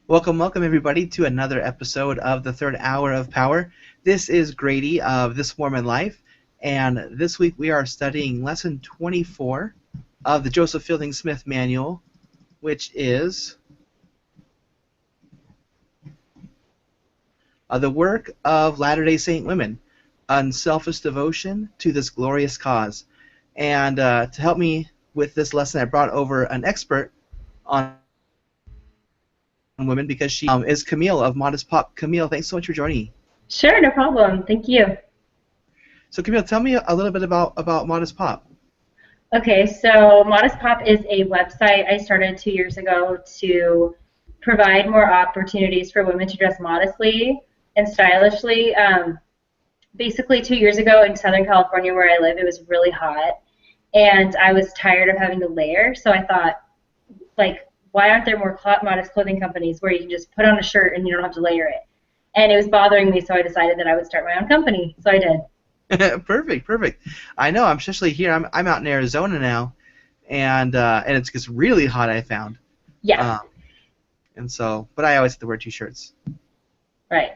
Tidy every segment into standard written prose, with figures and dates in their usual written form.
Welcome, welcome everybody to another episode of the Third Hour of Power. This is Grady of This Mormon Life, and this week we are studying Lesson 24 of the Joseph Fielding Smith Manual, which is the work of Latter-day Saint women, unselfish devotion to this glorious cause. And to help me with this lesson, I brought over an expert on women because she is Camille of Modest Pop. Camille, thanks so much for joining me. Sure, no problem. Thank you. So Camille, tell me a little bit about Modest Pop. Okay, so Modest Pop is a website I started 2 years ago to provide more opportunities for women to dress modestly and stylishly. Basically, 2 years ago in Southern California where I live, it was really hot, and I was tired of having to layer, so I thought, like, why aren't there more modest clothing companies where you can just put on a shirt and you don't have to layer it? And it was bothering me, so I decided that I would start my own company, so I did. Perfect. I know. I'm especially here. I'm out in Arizona now, and it gets really hot. I found. Yes. But I always have to wear two shirts. Right.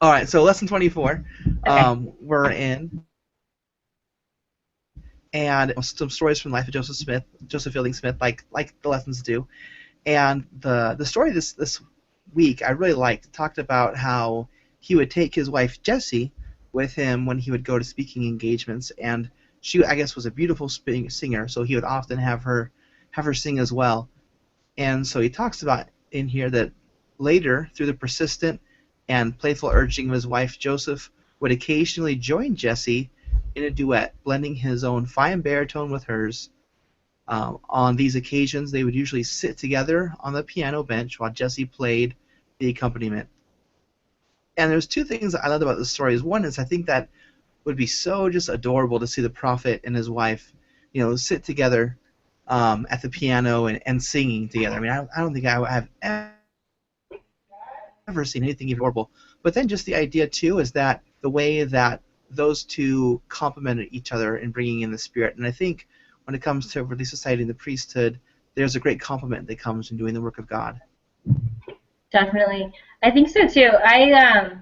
All right. So lesson 24, Okay. we're in, and some stories from the life of Joseph Fielding Smith, like the lessons do. And the story this week I really liked talked about how he would take his wife Jessie with him when he would go to speaking engagements, and she, I guess, was a beautiful singer, so he would often have her sing as well. And so he talks about in here that later, through the persistent and playful urging of his wife, Joseph would occasionally join Jessie in a duet, blending his own fine baritone with hers. On these occasions, they would usually sit together on the piano bench while Jessie played the accompaniment. And there's two things that I love about this story. One is I think that would be so just adorable to see the prophet and his wife, sit together at the piano and singing together. I mean, I don't think I have ever seen anything even adorable. But then just the idea too is that the way that those two complemented each other in bringing in the Spirit. And I think when it comes to Relief Society and the priesthood, there's a great compliment that comes in doing the work of God. Definitely. I think so too. I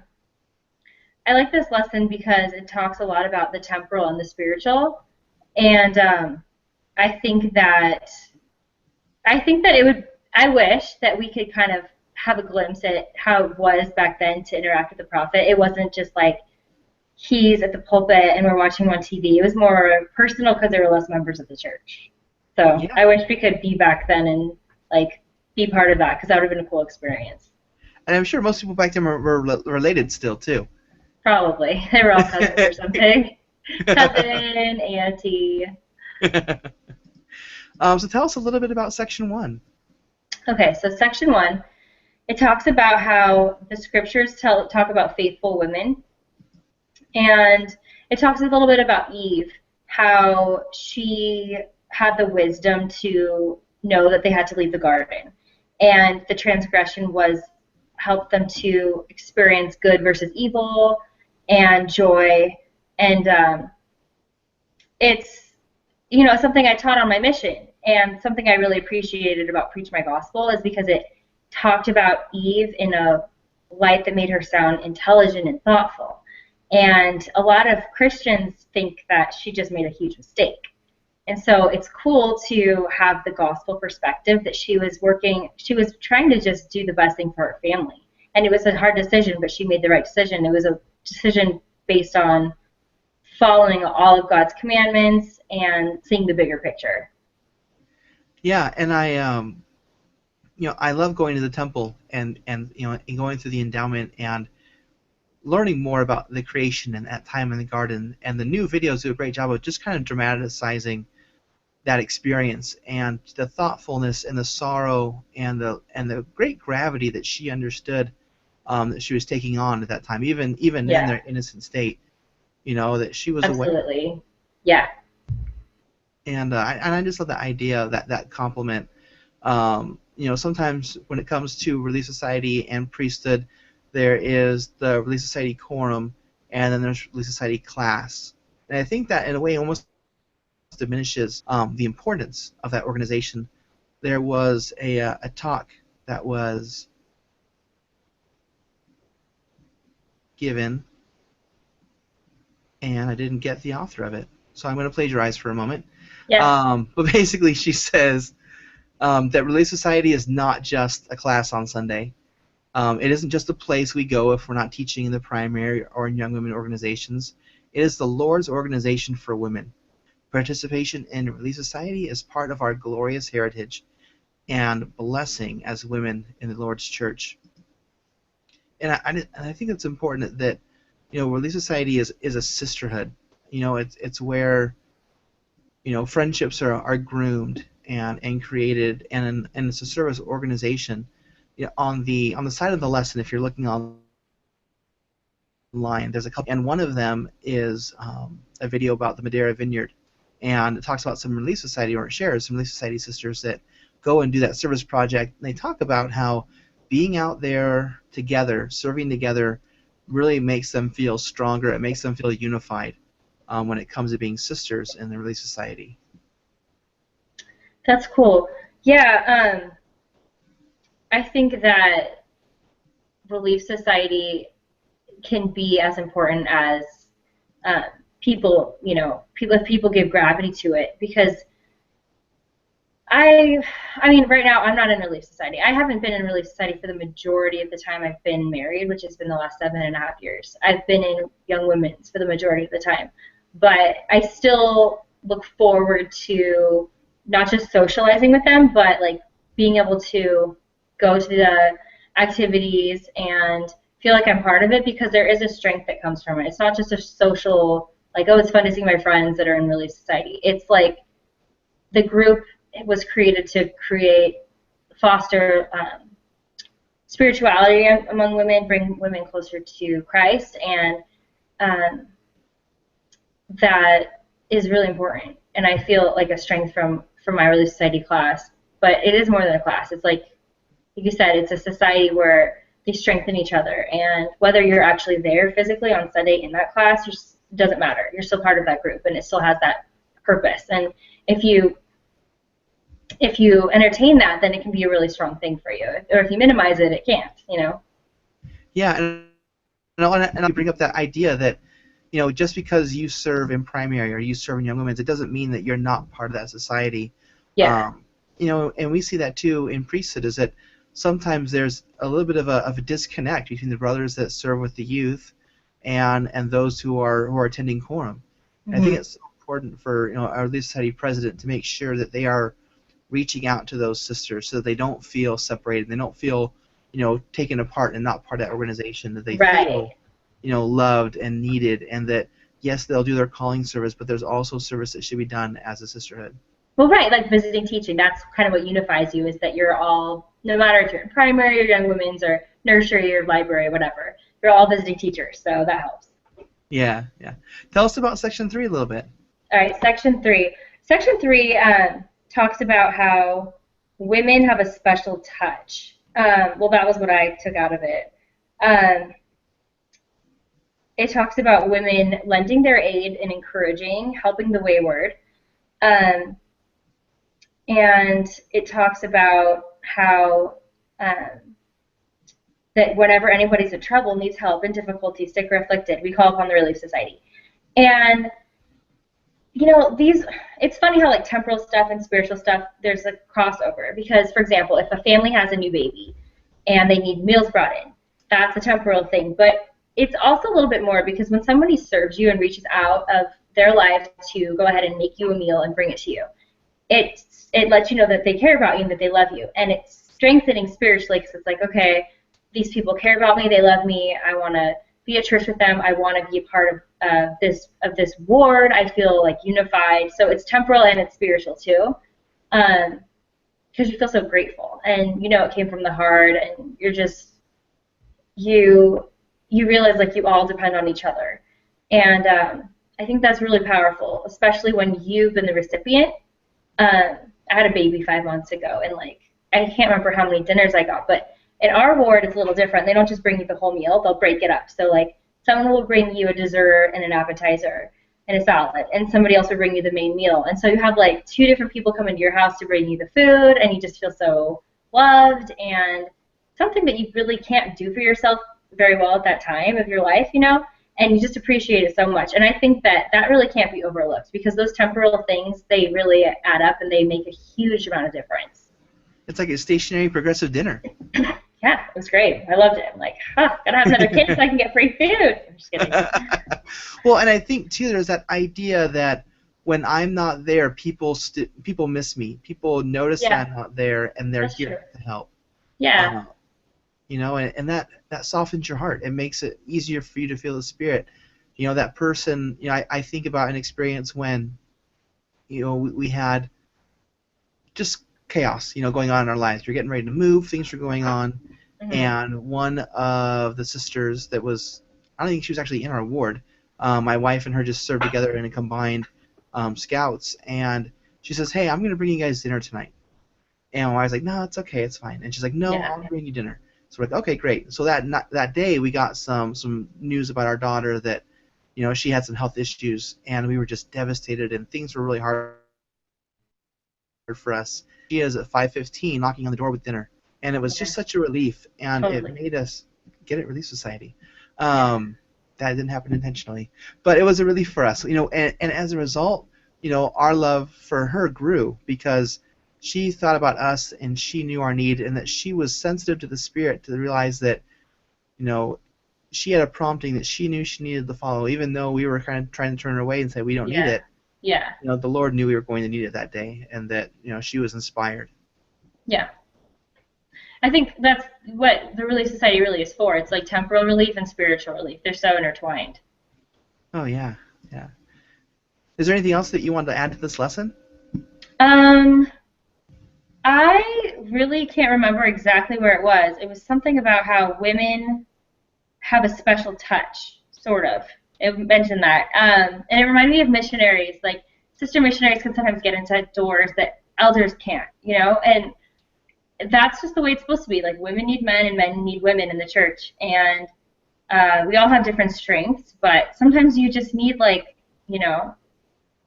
like this lesson because it talks a lot about the temporal and the spiritual, and I think that it would. I wish that we could kind of have a glimpse at how it was back then to interact with the prophet. It wasn't just like he's at the pulpit and we're watching him on TV. It was more personal because there were less members of the church. So Yeah. I wish we could be back then and like be part of that because that would have been a cool experience. And I'm sure most people back then were related still too. Probably. They were all cousins or something. Cousin, auntie. So tell us a little bit about Section 1. Okay, so Section 1, it talks about how the scriptures talk about faithful women. And it talks a little bit about Eve, how she had the wisdom to know that they had to leave the garden. And the transgression was help them to experience good versus evil and joy. And it's, something I taught on my mission. And something I really appreciated about Preach My Gospel is because it talked about Eve in a light that made her sound intelligent and thoughtful. And a lot of Christians think that she just made a huge mistake. And so it's cool to have the gospel perspective that she was trying to just do the best thing for her family. And it was a hard decision, but she made the right decision. It was a decision based on following all of God's commandments and seeing the bigger picture. Yeah, and I love going to the temple and going through the endowment and learning more about the creation and that time in the garden. And the new videos do a great job of just kind of dramatizing that experience and the thoughtfulness and the sorrow and the great gravity that she understood that she was taking on at that time, even in their innocent state, that she was aware. Absolutely. Yeah. And I just love the idea of that compliment. Sometimes when it comes to Relief Society and priesthood, there is the Relief Society quorum, and then there's Relief Society class. And I think that in a way almost diminishes the importance of that organization. There was a talk that was given, and I didn't get the author of it, so I'm going to plagiarize for a moment. Yeah. But basically, she says that Relief Society is not just a class on Sunday. It isn't just a place we go if we're not teaching in the primary or in young women organizations. It is the Lord's organization for women. Participation in Relief Society is part of our glorious heritage and blessing as women in the Lord's church. And I think it's important that Relief Society is a sisterhood. It's where friendships are groomed and created, and it's a service organization. On the side of the lesson, if you're looking online, there's a couple, and one of them is a video about the Madeira Vineyard, and it talks about some Relief Society, or it shares some Relief Society sisters that go and do that service project. And they talk about how being out there together, serving together, really makes them feel stronger. It makes them feel unified when it comes to being sisters in the Relief Society. That's cool. Yeah, I think that Relief Society can be as important as people, if people give gravity to it, because I mean, right now I'm not in Relief Society. I haven't been in Relief Society for the majority of the time I've been married, which has been the last 7.5 years. I've been in Young Women's for the majority of the time, but I still look forward to not just socializing with them, but like being able to go to the activities and feel like I'm part of it, because there is a strength that comes from it. It's not just a social, like, oh, it's fun to see my friends that are in Relief Society. It's like the group was created to foster spirituality among women, bring women closer to Christ, and that is really important. And I feel like a strength from my Relief Society class, but it is more than a class. It's like you said, it's a society where they strengthen each other, and whether you're actually there physically on Sunday in that class, it doesn't matter. You're still part of that group, and it still has that purpose. And if you entertain that, then it can be a really strong thing for you. Or if you minimize it, it can't. Yeah, and I bring up that idea that just because you serve in primary or you serve in Young Women's, it doesn't mean that you're not part of that society. Yeah. And we see that too in priesthood, is that sometimes there's a little bit of a disconnect between the brothers that serve with the youth and those who are attending quorum. Mm-hmm. I think it's so important for our Relief Society president to make sure that they are reaching out to those sisters so that they don't feel separated, they don't feel taken apart and not part of that organization, that they feel loved and needed, and that yes, they'll do their calling service, but there's also service that should be done as a sisterhood. Well, right, like visiting teaching, that's kind of what unifies you, is that you're all, no matter if you're in primary or Young Women's or nursery or library or whatever, you're all visiting teachers, so that helps. Yeah. Tell us about Section 3 a little bit. All right, Section 3. Section 3 talks about how women have a special touch. Well, that was what I took out of it. It talks about women lending their aid and encouraging, helping the wayward. And it talks about how that whenever anybody's in trouble, needs help, in difficulty, sick or afflicted, we call upon the Relief Society. And it's funny how like temporal stuff and spiritual stuff, there's a crossover, because for example, if a family has a new baby and they need meals brought in, that's a temporal thing. But it's also a little bit more, because when somebody serves you and reaches out of their life to go ahead and make you a meal and bring it to you, it lets you know that they care about you and that they love you, and it's strengthening spiritually, because it's like, okay, these people care about me, they love me, I want to be at church with them, I want to be a part of this ward, I feel like unified. So it's temporal and it's spiritual too, because you feel so grateful, and it came from the heart, and you're just you realize like you all depend on each other, and I think that's really powerful, especially when you've been the recipient. I had a baby 5 months ago, and like I can't remember how many dinners I got, but in our ward it's a little different. They don't just bring you the whole meal, they'll break it up. So like someone will bring you a dessert and an appetizer and a salad, and somebody else will bring you the main meal. And so you have like 2 different people come into your house to bring you the food, and you just feel so loved, and something that you really can't do for yourself very well at that time of your life, you know, and you just appreciate it so much. And I think that that really can't be overlooked because those temporal things, they really add up and they make a huge amount of difference. It's like a stationary progressive dinner. Yeah, it was great. I loved it. I'm like, gotta have another kid so I can get free food. I'm just kidding. Well, and I think too, there's that idea that when I'm not there, people miss me. People notice that I'm not there, and they're here to help. Yeah. You know, and that softens your heart. It makes it easier for you to feel the Spirit. You know, that person. You know, I think about an experience when, you know, we had just chaos, you know, going on in our lives. We're getting ready to move. Things were going on. And one of the sisters that was, I don't think she was actually in our ward, my wife and her just served together in a combined scouts, and she says, hey, I'm going to bring you guys dinner tonight. And I was like, no, it's okay, it's fine. And she's like, no, I'll bring you dinner. So we're like, okay, great. So that day we got some news about our daughter that, you know, she had some health issues, and we were just devastated, and things were really hard for us. She is at 5:15 knocking on the door with dinner. And it was just such a relief, and it made us get at Relief Society. That didn't happen intentionally, but it was a relief for us, you know. And as a result, you know, our love for her grew because she thought about us, and she knew our need, and that she was sensitive to the Spirit to realize that, you know, she had a prompting that she knew she needed to follow, even though we were kind of trying to turn her away and say we don't need it. Yeah. You know, the Lord knew we were going to need it that day, and that, you know, she was inspired. Yeah. I think that's what the Relief Society really is for. It's like temporal relief and spiritual relief. They're so intertwined. Oh, yeah, yeah. Is there anything else that you wanted to add to this lesson? I really can't remember exactly where it was. It was something about how women have a special touch, sort of. It mentioned that. And it reminded me of missionaries. Like, sister missionaries can sometimes get into doors that elders can't, you know? And that's just the way it's supposed to be. Like, women need men and men need women in the church. And we all have different strengths, but sometimes you just need, like, you know,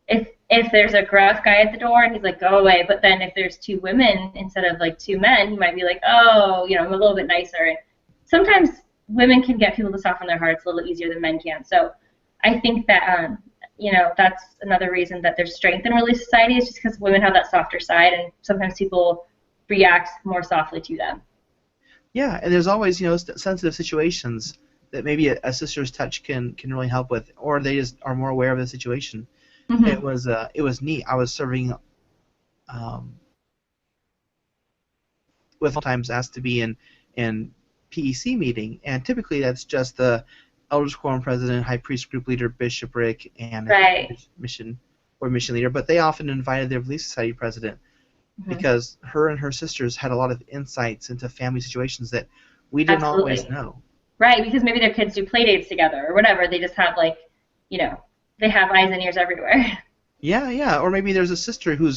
if there's a gruff guy at the door and he's like, go away, but then if there's two women instead of, like, two men, he might be like, oh, you know, I'm a little bit nicer. And sometimes women can get people to soften their hearts a little easier than men can. So I think that, you know, that's another reason that there's strength in Relief Society is just because women have that softer side, and sometimes people react more softly to them. Yeah, and there's always, you know, sensitive situations that maybe a sister's touch can really help with, or they just are more aware of the situation. Mm-hmm. It was neat. I was serving with times asked to be in PEC meeting, and typically that's just the elders quorum president, high priest, group leader, bishopric, and mission leader. But they often invited their Relief Society president. Mm-hmm. Because her and her sisters had a lot of insights into family situations that we didn't always know. Right, because maybe their kids do play dates together or whatever. They just have, like, you know, they have eyes and ears everywhere. Yeah. Or maybe there's a sister who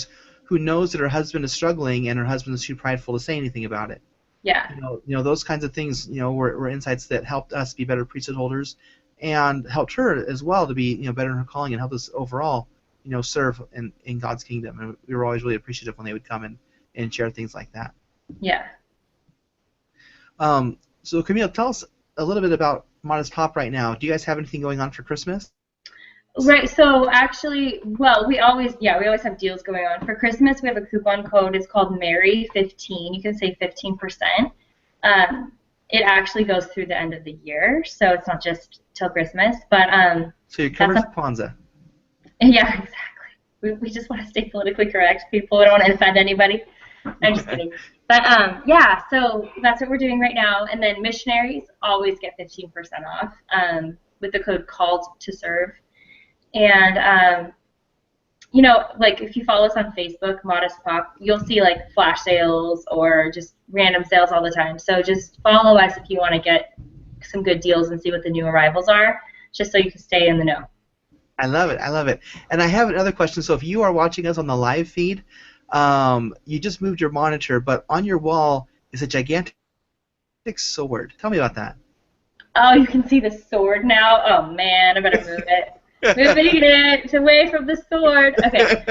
knows that her husband is struggling and her husband is too prideful to say anything about it. Yeah. You know those kinds of things, you know, were insights that helped us be better priesthood holders and helped her as well to be, you know, better in her calling and helped us overall, you know, serve in God's kingdom. And we were always really appreciative when they would come and share things like that. Yeah. So Camille, tell us a little bit about Modest Pop right now. Do you guys have anything going on for Christmas? Right. So actually, well, we always have deals going on. For Christmas, we have a coupon code. It's called Mary15. You can save 15%. It actually goes through the end of the year, so it's not just till Christmas. But so you're covered for Kwanzaa. Yeah, exactly. We just want to stay politically correct, people. We don't want to offend anybody. I'm just kidding. But yeah, so that's what we're doing right now. And then missionaries always get 15% off with the code called to serve. And you know, like if you follow us on Facebook, Modest Pop, you'll see like flash sales or just random sales all the time. So just follow us if you want to get some good deals and see what the new arrivals are, just so you can stay in the know. I love it. And I have another question. So if you are watching us on the live feed, you just moved your monitor, but on your wall is a gigantic sword. Tell me about that. Oh, you can see the sword now? Oh, man, I better move it. Moving it away from the sword. Okay.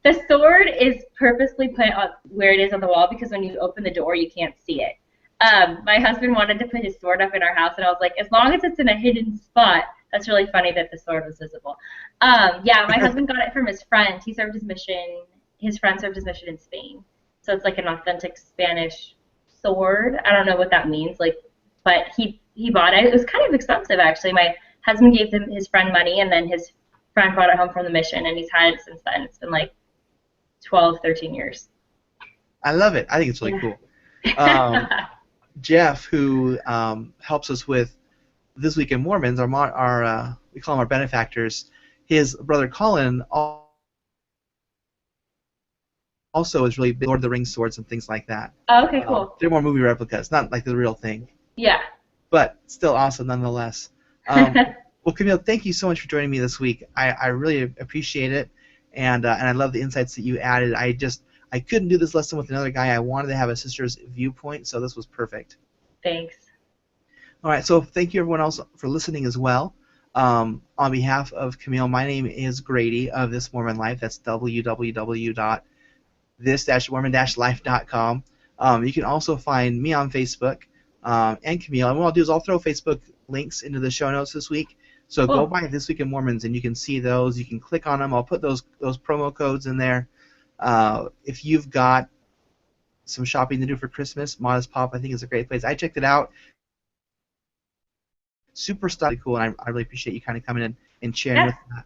The sword is purposely put on where it is on the wall because when you open the door, you can't see it. My husband wanted to put his sword up in our house, and I was like, as long as it's in a hidden spot. That's really funny that the sword was visible. Yeah, my husband got it from his friend. He served his mission. His friend served his mission in Spain, so it's like an authentic Spanish sword. I don't know what that means, like, but he bought it. It was kind of expensive actually. My husband gave him his friend money, and then his friend brought it home from the mission, and he's had it since then. It's been like 12, 13 years. I love it. I think it's really cool. Jeff, who helps us with This Week in Mormons, we call them our benefactors. His brother Colin also is really big Lord of the Rings swords and things like that. Oh, okay, cool. They're more movie replicas, not like the real thing. Yeah. But still awesome nonetheless. Well, Camille, thank you so much for joining me this week. I really appreciate it, and I love the insights that you added. I couldn't do this lesson with another guy. I wanted to have a sister's viewpoint, so this was perfect. Thanks. All right, so thank you everyone else for listening as well. On behalf of Camille, my name is Grady of This Mormon Life. That's www.this-mormon-life.com. You can also find me on Facebook and Camille. And what I'll do is I'll throw Facebook links into the show notes this week. So go by This Week in Mormons and you can see those. You can click on them. I'll put those promo codes in there. If you've got some shopping to do for Christmas, Modest Pop I think is a great place. I checked it out. Super stuff, cool, and I really appreciate you kind of coming in and sharing with that.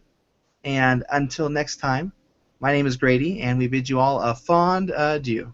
And until next time, my name is Grady, and we bid you all a fond adieu.